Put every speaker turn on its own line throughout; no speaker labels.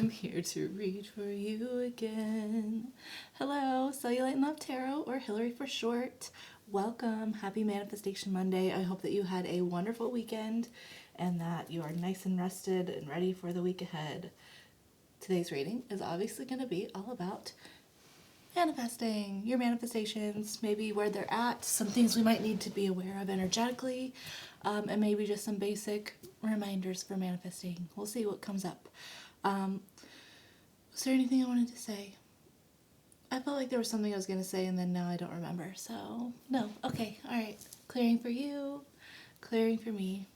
I'm here to read for you again. Hello, Cellulite and Love Tarot, or Hillary for short. Welcome. Happy Manifestation Monday. I hope that you had a wonderful weekend and that you are nice and rested and ready for the week ahead. Today's reading is obviously going to be all about manifesting, your manifestations, maybe where they're at, some things we might need to be aware of energetically, and maybe just some basic reminders for manifesting. We'll see what comes up. Was there anything I wanted to say? I felt like there was something I was going to say and then now I don't remember. So, no. Okay. All right. Clearing for you. Clearing for me.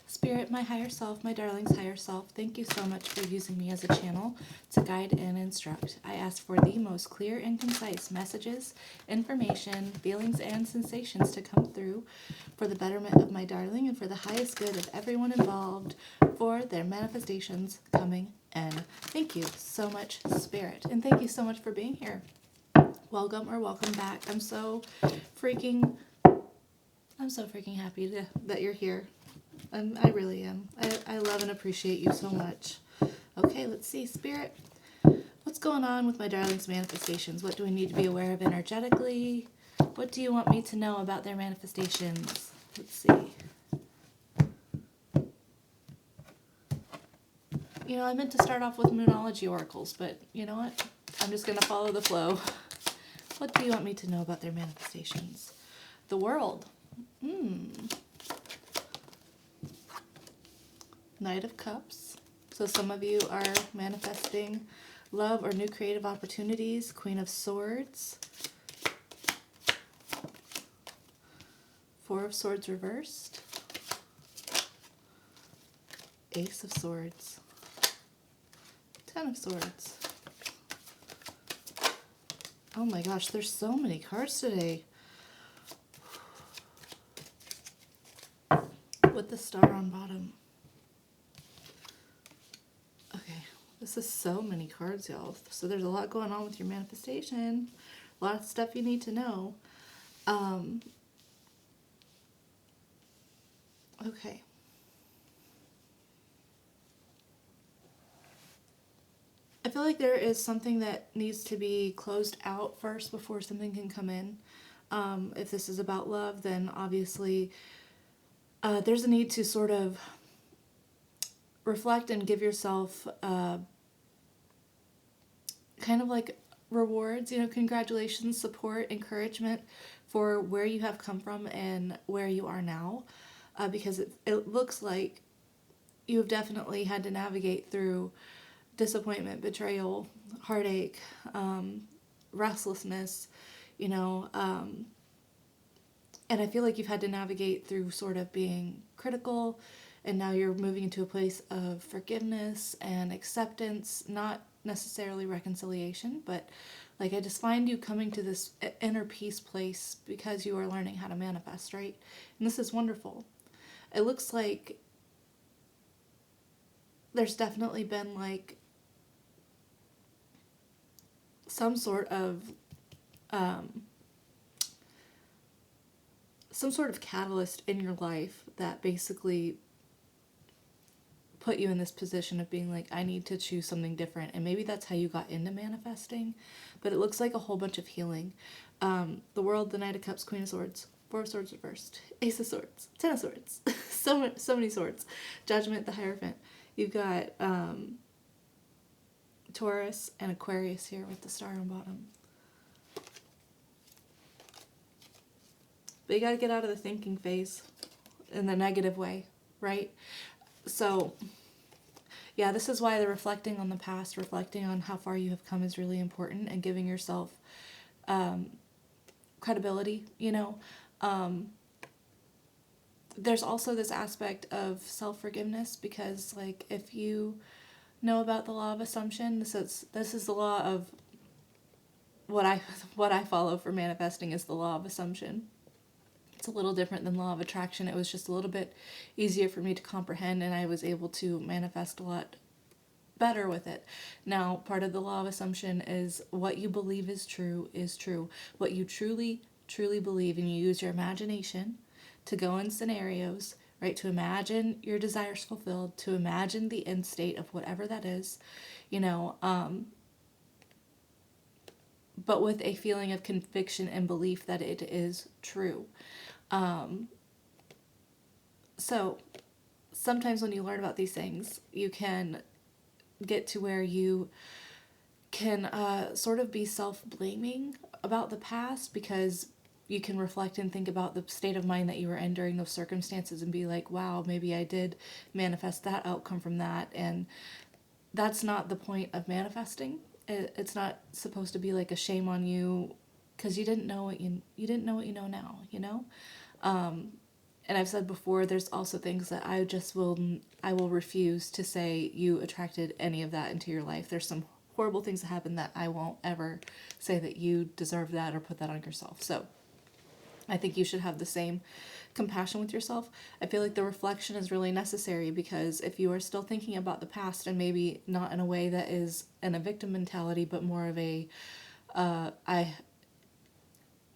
Spirit, my higher self, my darling's higher self, thank you so much for using me as a channel to guide and instruct. I ask for the most clear and concise messages, information, feelings, and sensations to come through for the betterment of my darling and for the highest good of everyone involved for their manifestations coming in. Thank you so much, Spirit, and thank you so much for being here. Welcome or welcome back. I'm so freaking happy that you're here. I really am. I love and appreciate you so much. Okay, let's see. Spirit, what's going on with my darling's manifestations? What do we need to be aware of energetically? What do you want me to know about their manifestations? Let's see. You know, I meant to start off with Moonology oracles, but you know what? I'm just going to follow the flow. What do you want me to know about their manifestations? The world. Knight of Cups. So some of you are manifesting love or new creative opportunities. Queen of Swords. Four of Swords reversed. Ace of Swords. Ten of Swords. Oh my gosh, there's so many cards today. With the star on bottom. This is so many cards, y'all. So there's a lot going on with your manifestation. A lot of stuff you need to know. Okay. I feel like there is something that needs to be closed out first before something can come in. If this is about love, then obviously there's a need to sort of reflect and give yourself kind of like rewards, you know, congratulations, support, encouragement for where you have come from and where you are now, because it looks like you've definitely had to navigate through disappointment, betrayal, heartache, restlessness, you know, and I feel like you've had to navigate through sort of being critical, and now you're moving into a place of forgiveness and acceptance, not necessarily reconciliation, but like I just find you coming to this inner peace place because you are learning how to manifest, right? And this is wonderful. It looks like there's definitely been like some sort of catalyst in your life that basically put you in this position of being like, I need to choose something different. And maybe that's how you got into manifesting, but it looks like a whole bunch of healing. The World, the Knight of Cups, Queen of Swords, Four of Swords reversed, Ace of Swords, Ten of Swords, so many swords, Judgment, the Hierophant. You've got Taurus and Aquarius here with the star on bottom. But you got to get out of the thinking phase in the negative way, right? So, yeah, this is why the reflecting on the past, reflecting on how far you have come is really important, and giving yourself credibility, you know. There's also this aspect of self-forgiveness, because, like, if you know about the law of assumption, this is the law of what I follow for manifesting is the law of assumption. It's a little different than law of attraction. It was just a little bit easier for me to comprehend, and I was able to manifest a lot better with it. Now, part of the law of assumption is what you believe is true is true. What you truly believe, and you use your imagination to go in scenarios, right? To imagine your desires fulfilled, to imagine the end state of whatever that is, but with a feeling of conviction and belief that it is true. So sometimes when you learn about these things, you can get to where you can sort of be self-blaming about the past, because you can reflect and think about the state of mind that you were in during those circumstances and be like, wow, maybe I did manifest that outcome from that. And that's not the point of manifesting. It's not supposed to be like a shame on you because you didn't know what you didn't know what you know now, And I've said before, there's also things that I will refuse to say you attracted any of that into your life. There's some horrible things that happen that I won't ever say that you deserve that or put that on yourself. So I think you should have the same compassion with yourself. I feel like the reflection is really necessary, because if you are still thinking about the past, and maybe not in a way that is in a victim mentality, but more of a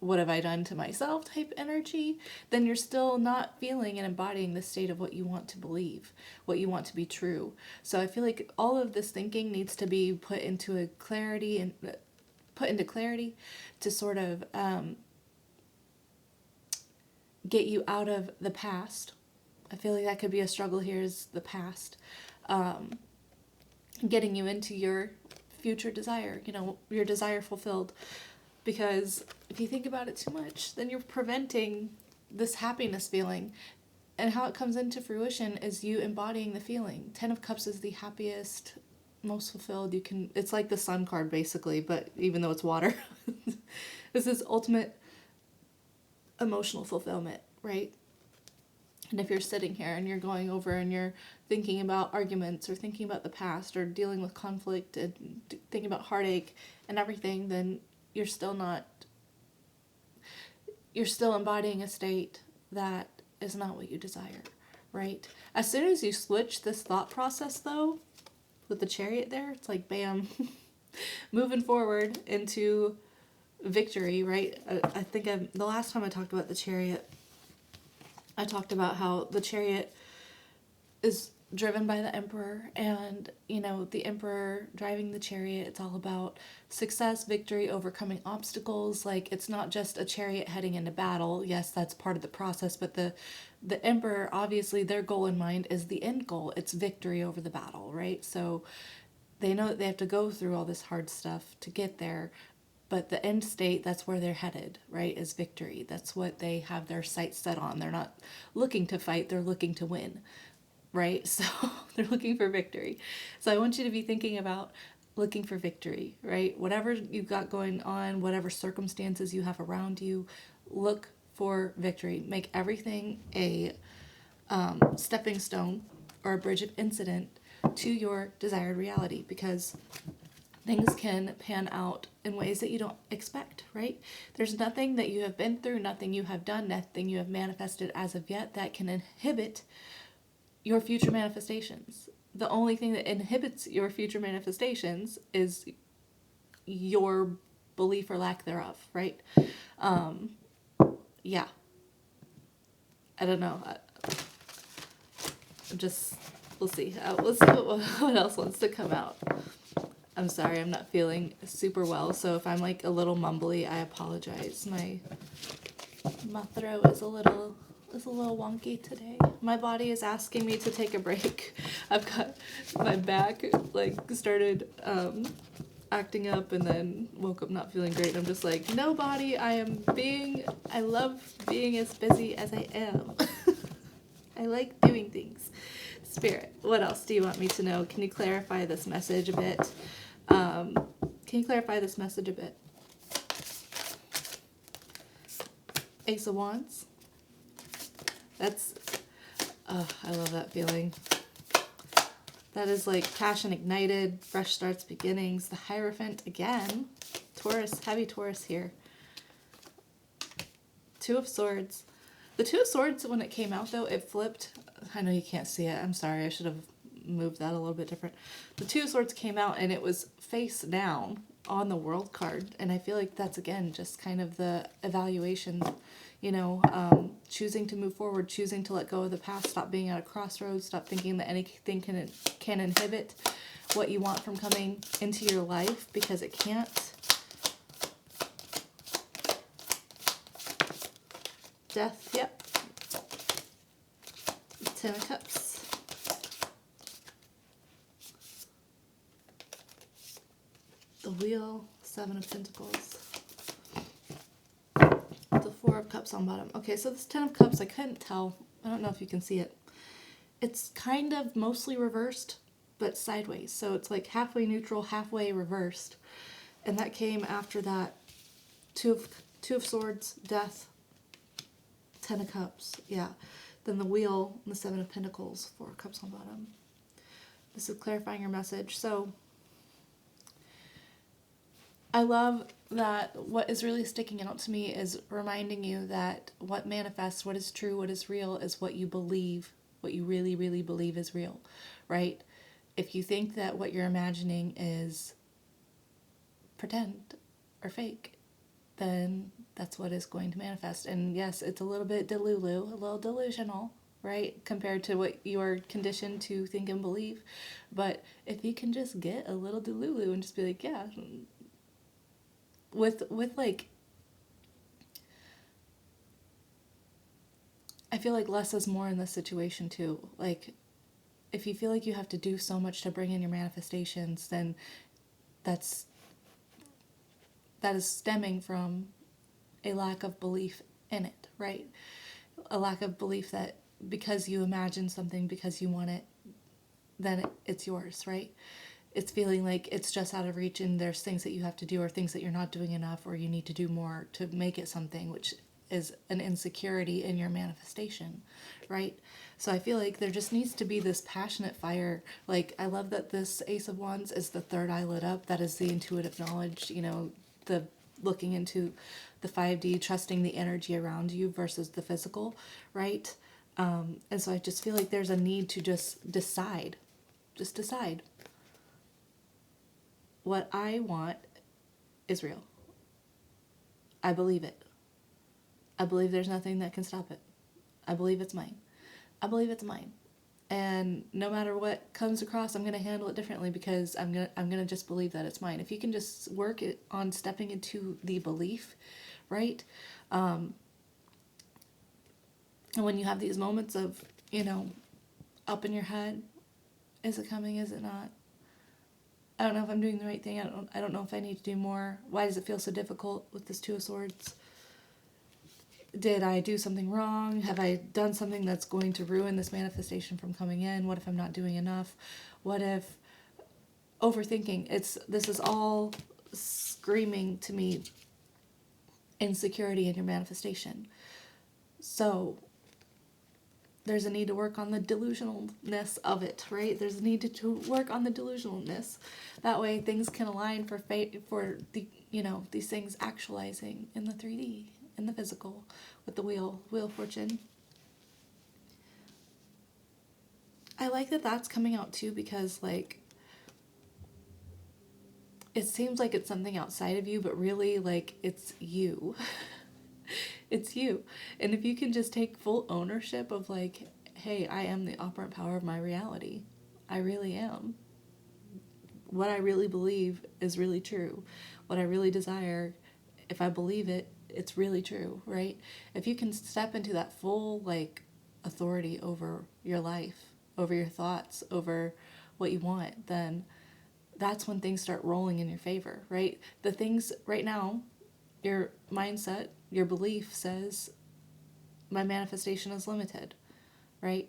what have I done to myself type energy, then you're still not feeling and embodying the state of what you want to believe, what you want to be true. So I feel like all of this thinking needs to be put into clarity to sort of get you out of the past. I feel like that could be a struggle here, is the past. Getting you into your future desire, your desire fulfilled. Because if you think about it too much, then you're preventing this happiness feeling. And how it comes into fruition is you embodying the feeling. 10 of Cups is the happiest, most fulfilled you can. It's like the Sun card, basically, but even though it's water. This is ultimate emotional fulfillment, right? And if you're sitting here and you're going over and you're thinking about arguments or thinking about the past or dealing with conflict and thinking about heartache and everything, then you're still embodying a state that is not what you desire, right? As soon as you switch this thought process, though, with the Chariot there, it's like, bam, moving forward into victory, right? I think the last time I talked about the Chariot, I talked about how the Chariot is driven by the Emperor, and the Emperor driving the Chariot, it's all about success, victory, overcoming obstacles. Like, it's not just a chariot heading into battle. Yes, that's part of the process, but the Emperor, obviously their goal in mind is the end goal. It's victory over the battle, right? So they know that they have to go through all this hard stuff to get there, but the end state, that's where they're headed, right, is victory. That's what they have their sights set on. They're not looking to fight, they're looking to win. Right? So they're looking for victory. So I want you to be thinking about looking for victory, right? Whatever you've got going on, whatever circumstances you have around you, look for victory. Make everything a stepping stone or a bridge of incident to your desired reality, because things can pan out in ways that you don't expect, right? There's nothing that you have been through, nothing you have done, nothing you have manifested as of yet that can inhibit your future manifestations. The only thing that inhibits your future manifestations is your belief or lack thereof, right? Yeah. I don't know. We'll see. We'll see what else wants to come out. I'm sorry, I'm not feeling super well, so if I'm like a little mumbly, I apologize. My throat is a little wonky today. My body is asking me to take a break. I've got my back started acting up, and then woke up not feeling great. I'm just like, no, body, I love being as busy as I am. I like doing things. Spirit, what else do you want me to know? Can you clarify this message a bit? Ace of Wands. That's, I love that feeling. That is like passion ignited, fresh starts, beginnings. The Hierophant again. Taurus, heavy Taurus here. Two of Swords. The Two of Swords, when it came out though, it flipped. I know you can't see it. I'm sorry. I should have moved that a little bit different. The Two of Swords came out and it was face down on the World card. And I feel like that's, again, just kind of the evaluation. choosing to move forward, choosing to let go of the past, stop being at a crossroads, stop thinking that anything can inhibit what you want from coming into your life, because it can't. Death, yep. 10 of Cups. The Wheel, 7 of Pentacles. The 4 of Cups on bottom. Okay, so this 10 of Cups, I couldn't tell. I don't know if you can see it. It's kind of mostly reversed, but sideways. So it's like halfway neutral, halfway reversed. And that came after that Two of Swords, Death, 10 of Cups. Yeah. Then the Wheel, and the 7 of Pentacles, 4 of Cups on bottom. This is clarifying your message. So I love that what is really sticking out to me is reminding you that what manifests, what is true, what is real, is what you believe, what you really, really believe is real, right? If you think that what you're imagining is pretend or fake, then that's what is going to manifest. And yes, it's a little bit Delulu, a little delusional, right? Compared to what you're conditioned to think and believe. But if you can just get a little Delulu and just be like, yeah, with like, I feel like less is more in this situation too. Like, if you feel like you have to do so much to bring in your manifestations, then that is stemming from a lack of belief in it, right? A lack of belief that because you imagine something, because you want it, then it's yours, right? It's feeling like it's just out of reach and there's things that you have to do or things that you're not doing enough or you need to do more to make it something, which is an insecurity in your manifestation, right? So I feel like there just needs to be this passionate fire. Like, I love that this Ace of Wands is the third eye lit up. That is the intuitive knowledge, the looking into the 5D, trusting the energy around you versus the physical, right? And so I just feel like there's a need to just decide. What I want is real. I believe it. I believe there's nothing that can stop it. I believe it's mine. And no matter what comes across, I'm going to handle it differently because I'm going to just believe that it's mine. If you can just work it on stepping into the belief, right? And when you have these moments of, up in your head, is it coming? Is it not? I don't know if I'm doing the right thing. I don't know if I need to do more. Why does it feel so difficult with this Two of Swords? Did I do something wrong? Have I done something that's going to ruin this manifestation from coming in? What if I'm not doing enough? What if overthinking? This is all screaming to me insecurity in your manifestation. So there's a need to work on the delusionalness of it, right? There's a need to work on the delusionalness. That way things can align for the these things actualizing in the 3D, in the physical, with the Wheel of Fortune. I like that that's coming out too, because like it seems like it's something outside of you, but really like it's you. It's you. And if you can just take full ownership of like, hey, I am the operant power of my reality. I really am. What I really believe is really true. What I really desire, if I believe it, it's really true, right? If you can step into that full like authority over your life, over your thoughts, over what you want, then that's when things start rolling in your favor, right? The things right now, your mindset, your belief says my manifestation is limited, right?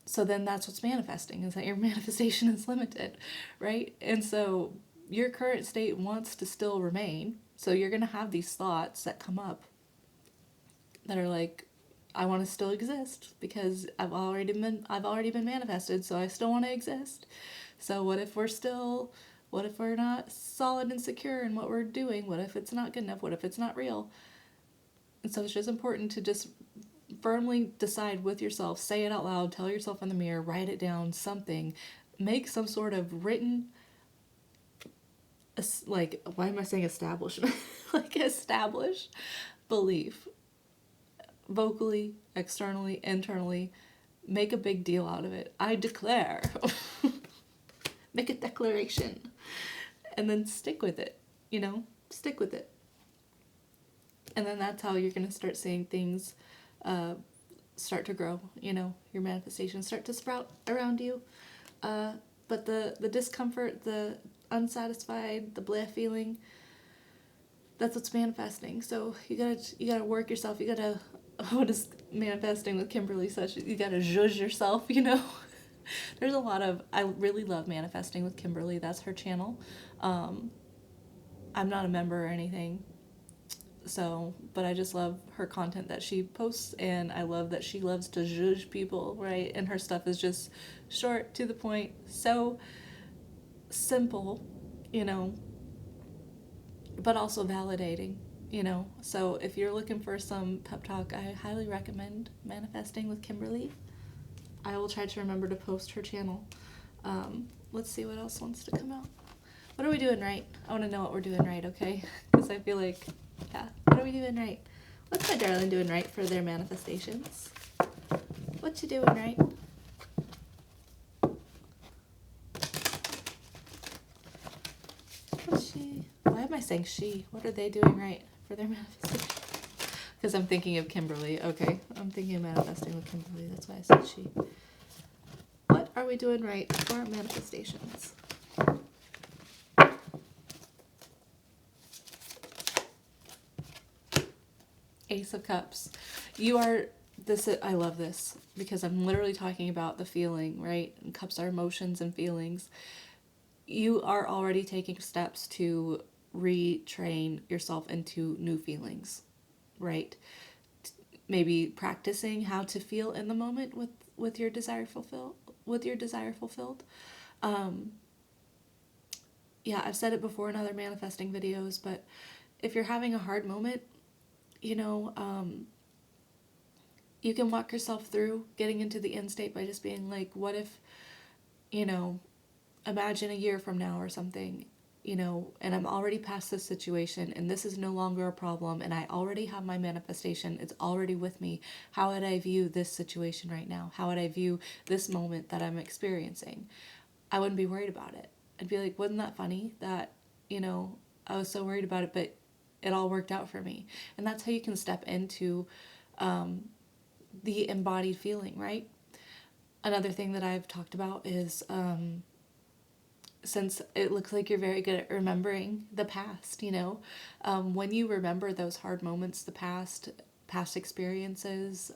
So then that's what's manifesting, is that your manifestation is limited, right? And so your current state wants to still remain. So you're going to have these thoughts that come up that are like, I want to still exist because I've already been manifested, so I still want to exist. So what if we're not solid and secure in what we're doing? What if it's not good enough? What if it's not real? And so it's just important to just firmly decide with yourself, say it out loud, tell yourself in the mirror, write it down, something, make some sort of written, like, why am I saying establishment? Like establish belief, vocally, externally, internally. Make a big deal out of it. I declare. Make a declaration. And then stick with it, stick with it. And then that's how you're going to start seeing things start to grow, your manifestations start to sprout around you. But the discomfort, the unsatisfied, the blah feeling, that's what's manifesting. So you gotta work yourself. You gotta, what is manifesting with Kimberly such? You gotta zhuzh yourself, There's a lot of, I really love manifesting with Kimberly. That's her channel. I'm not a member or anything. So, but I just love her content that she posts, and I love that she loves to zhuzh people, right? And her stuff is just short, to the point, so simple, but also validating, So if you're looking for some pep talk, I highly recommend Manifesting with Kimberly. I will try to remember to post her channel. Let's see what else wants to come out. What are we doing right? I want to know what we're doing right, okay? Because I feel like, yeah, what are we doing right? What's my darling doing right for their manifestations? What you doing right? Why am I saying she? What are they doing right for their manifestation? Because I'm thinking of Kimberly. Okay, I'm thinking of manifesting with Kimberly. That's why I said she. What are we doing right for our manifestations? Ace of Cups. You are this. I love this because I'm literally talking about the feeling, right? And cups are emotions and feelings. You are already taking steps to retrain yourself into new feelings, right? Maybe practicing how to feel in the moment with your desire fulfilled. Yeah, I've said it before in other manifesting videos, but if you're having a hard moment, you can walk yourself through getting into the end state by just being like, what if, imagine a year from now or something, and I'm already past this situation, and this is no longer a problem, and I already have my manifestation, it's already with me. How would I view this situation right now? How would I view this moment that I'm experiencing? I wouldn't be worried about it. I'd be like, wasn't that funny that, I was so worried about it, but it all worked out for me. And that's how you can step into the embodied feeling, right? Another thing that I've talked about is, since it looks like you're very good at remembering the past, when you remember those hard moments, the past experiences,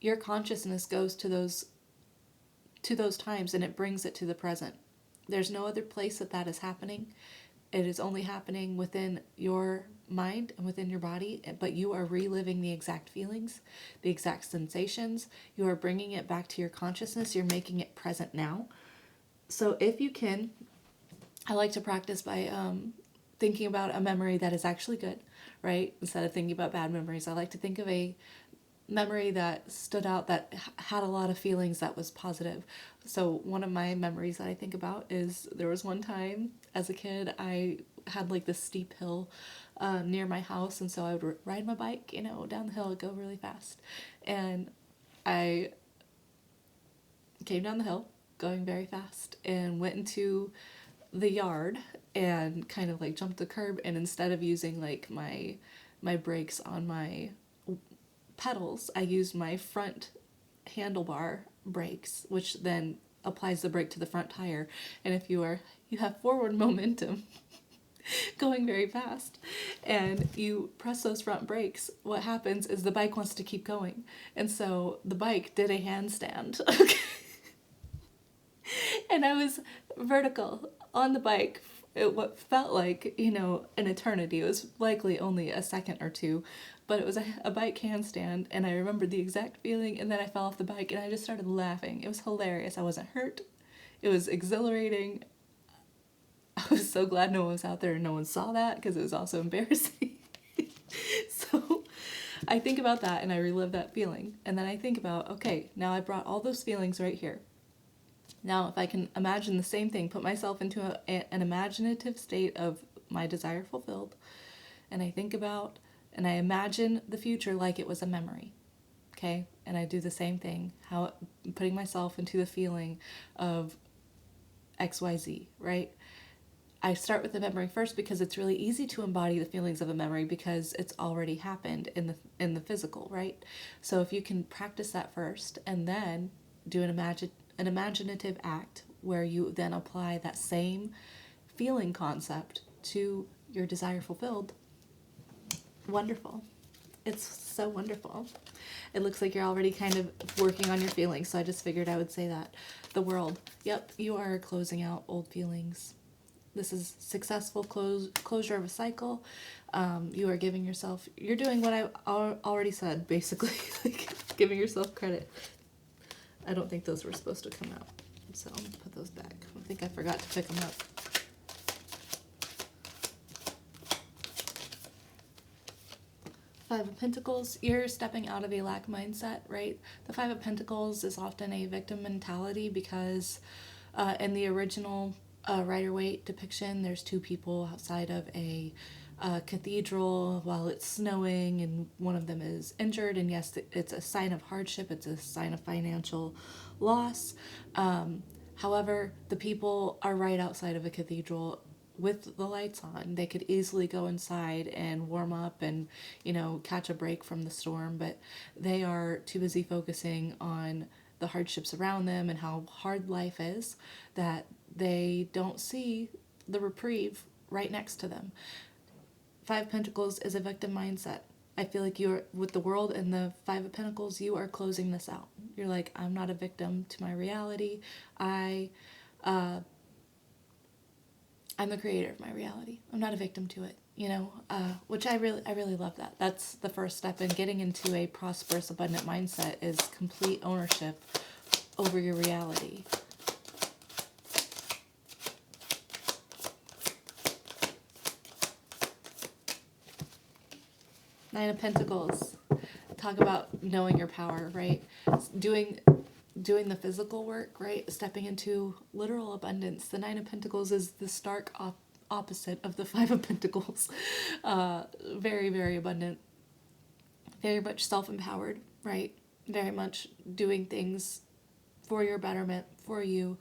your consciousness goes to those times, and it brings it to the present. There's no other place that is happening. It is only happening within your mind and within your body, but you are reliving the exact feelings, the exact sensations. You are bringing it back to your consciousness. You're making it present now. So if you can, I like to practice by thinking about a memory that is actually good, right? Instead of thinking about bad memories, I like to think of a memory that stood out, that had a lot of feelings, that was positive. So one of my memories that I think about is there was one time as a kid I had like this steep hill near my house, and so I would ride my bike, down the hill, go really fast, and I came down the hill going very fast and went into the yard and kind of like jumped the curb, and instead of using like my brakes on my pedals, I used my front handlebar brakes, which then applies the brake to the front tire. And if you have forward momentum going very fast and you press those front brakes, what happens is the bike wants to keep going. And so the bike did a handstand. And I was vertical on the bike. What felt like, an eternity. It was likely only a second or two, but it was a bike handstand, and I remembered the exact feeling, and then I fell off the bike, and I just started laughing. It was hilarious. I wasn't hurt. It was exhilarating. I was so glad no one was out there and no one saw that, because it was also embarrassing. So I think about that, and I relive that feeling, and then I think about, okay, now I brought all those feelings right here. Now, if I can imagine the same thing, put myself into an imaginative state of my desire fulfilled, and I think about and I imagine the future like it was a memory. Okay? And I do the same thing, how putting myself into the feeling of XYZ, right? I start with the memory first because it's really easy to embody the feelings of a memory because it's already happened in the physical, right? So if you can practice that first and then do an imaginative act where you then apply that same feeling concept to your desire fulfilled, wonderful. It's so wonderful. It looks like you're already kind of working on your feelings, so I just figured I would say that. The world. Yep, you are closing out old feelings. This is successful closure of a cycle. You are giving yourself, you're doing what I already said, basically, like giving yourself credit. I don't think those were supposed to come out, so I'm going to put those back. I think I forgot to pick them up. Five of Pentacles, you're stepping out of a lack mindset, right? The Five of Pentacles is often a victim mentality because in the original Rider-Waite depiction, there's two people outside of a cathedral while it's snowing, and one of them is injured, and yes, it's a sign of hardship, it's a sign of financial loss. However, the people are right outside of a cathedral with the lights on. They could easily go inside and warm up and, catch a break from the storm, but they are too busy focusing on the hardships around them and how hard life is that they don't see the reprieve right next to them. Five of Pentacles is a victim mindset. I feel like you're, with the world and the Five of Pentacles, you are closing this out. You're like, I'm not a victim to my reality. I'm the creator of my reality. I'm not a victim to it, which I really love that. That's the first step in getting into a prosperous, abundant mindset, is complete ownership over your reality. Nine of Pentacles. Talk about knowing your power, right? Doing the physical work, right? Stepping into literal abundance. The Nine of Pentacles is the stark opposite of the Five of Pentacles. Very, very abundant. Very much self-empowered, right? Very much doing things for your betterment, for you.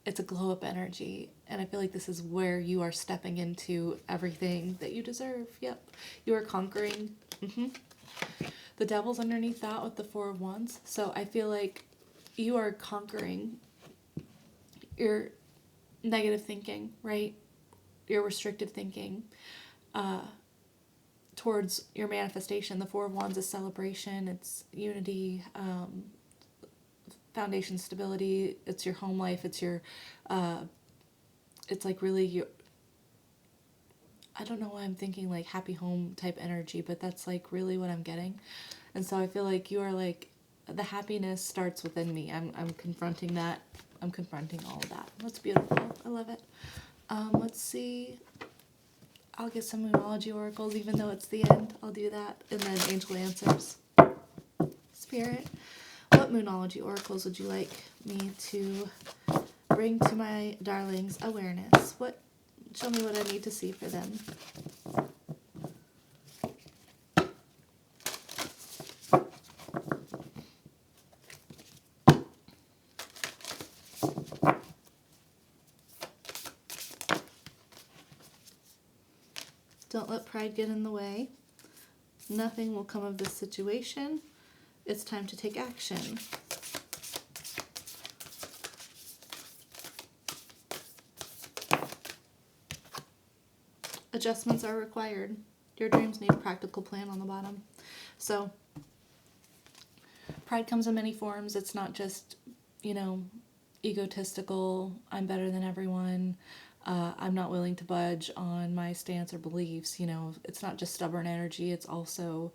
It's a glow-up energy. And I feel like this is where you are stepping into everything that you deserve. Yep. You are conquering. The Devil's underneath that with the Four of Wands. So I feel like you are conquering your negative thinking, right? Your restrictive thinking towards your manifestation. The Four of Wands is celebration, it's unity, foundation stability, it's your home life, it's your, it's like really your, I don't know why I'm thinking like happy home type energy, but that's like really what I'm getting. And so I feel like you are like, the happiness starts within me. I'm confronting that. I'm confronting all of that. That's beautiful. I love it. Let's see. I'll get some Moonology oracles, even though it's the end. I'll do that. And then angel answers. Spirit, what Moonology oracles would you like me to bring to my darlings' awareness? Show me what I need to see for them. Don't let pride get in the way. Nothing will come of this situation. It's time to take action. Adjustments are required. Your dreams need a practical plan on the bottom. So, pride comes in many forms. It's not just, egotistical, I'm better than everyone, I'm not willing to budge on my stance or beliefs. It's not just stubborn energy. It's also,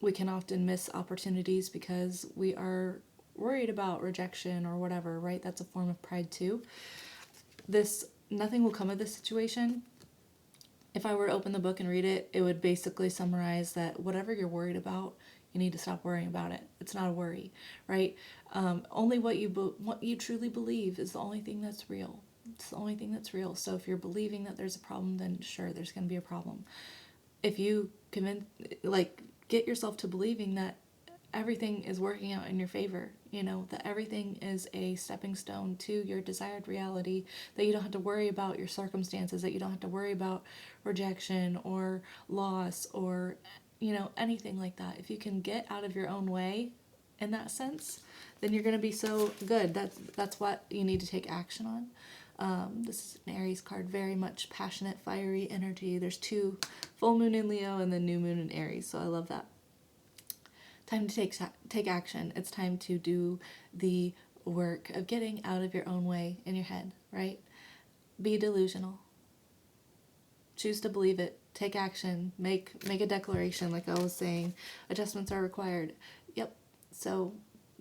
we can often miss opportunities because we are worried about rejection or whatever, right? That's a form of pride too. Nothing will come of this situation. If I were to open the book and read it, it would basically summarize that whatever you're worried about, you need to stop worrying about it. It's not a worry, right? Only what you truly believe is the only thing that's real. It's the only thing that's real. So if you're believing that there's a problem, then sure, there's going to be a problem. If you get yourself to believing that everything is working out in your favor, that everything is a stepping stone to your desired reality, that you don't have to worry about your circumstances, that you don't have to worry about rejection or loss or, anything like that. If you can get out of your own way in that sense, then you're going to be so good. That's what you need to take action on. This is an Aries card, very much passionate, fiery energy. There's 2 full moon in Leo and then new moon in Aries, so I love that. Time to take action. It's time to do the work of getting out of your own way in your head, right? Be delusional. Choose to believe it. Take action. Make a declaration, like I was saying. Adjustments are required. Yep. So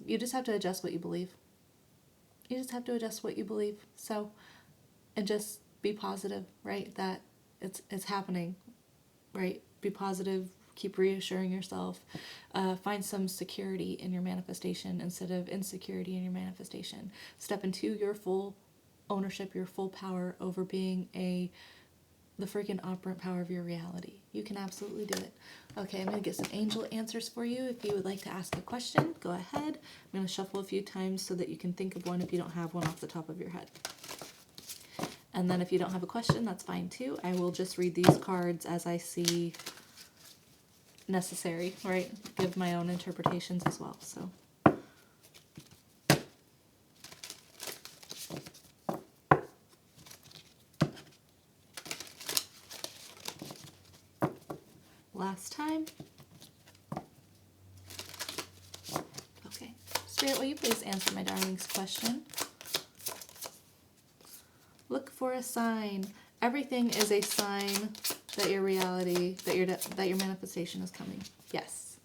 you just have to adjust what you believe. You just have to adjust what you believe. So, and just be positive, right? That it's happening, right? Be positive. Keep reassuring yourself. Find some security in your manifestation instead of insecurity in your manifestation. Step into your full ownership, your full power over being the freaking operant power of your reality. You can absolutely do it. Okay, I'm going to get some angel answers for you. If you would like to ask a question, go ahead. I'm going to shuffle a few times so that you can think of one if you don't have one off the top of your head. And then if you don't have a question, that's fine too. I will just read these cards as I see necessary, right? Give my own interpretations as well. So last time. Okay. Spirit, will you please answer my darling's question? Look for a sign. Everything is a sign that your reality, that your manifestation is coming. Yes.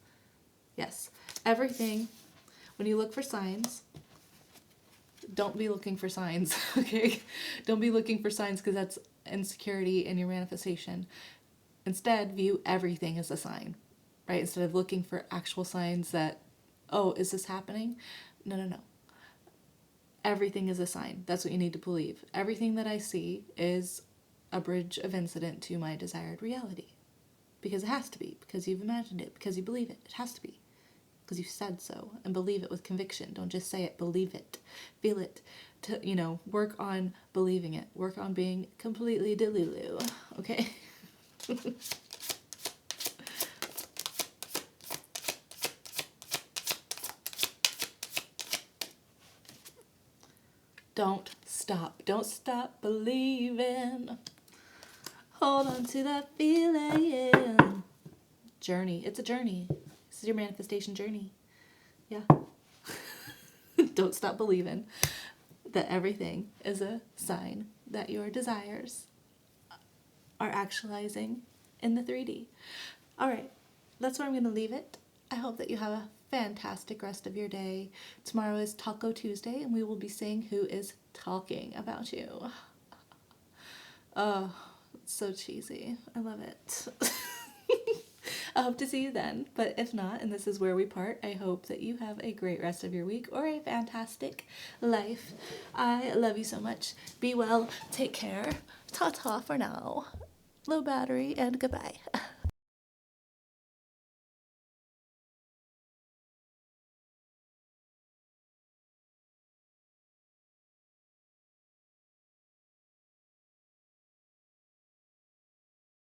Yes. Everything, when you look for signs, don't be looking for signs, okay? Don't be looking for signs because that's insecurity in your manifestation. Instead, view everything as a sign, right? Instead of looking for actual signs that, oh, is this happening? No. Everything is a sign. That's what you need to believe. Everything that I see is a bridge of incident to my desired reality. Because it has to be. Because you've imagined it. Because you believe it. It has to be. Because you said so. And believe it with conviction. Don't just say it. Believe it. Feel it. Work on believing it. Work on being completely Delulu. Okay? Don't stop. Don't stop believing. Hold on to that feeling. Journey. It's a journey. This is your manifestation journey. Yeah. Don't stop believing that everything is a sign that your desires are actualizing in the 3D. All right. That's where I'm going to leave it. I hope that you have a fantastic rest of your day. Tomorrow is Taco Tuesday, and we will be seeing who is talking about you. Oh, it's so cheesy. I love it. I hope to see you then, but if not, and this is where we part, I hope that you have a great rest of your week or a fantastic life. I love you so much. Be well. Take care. Ta-ta for now. Low battery and goodbye.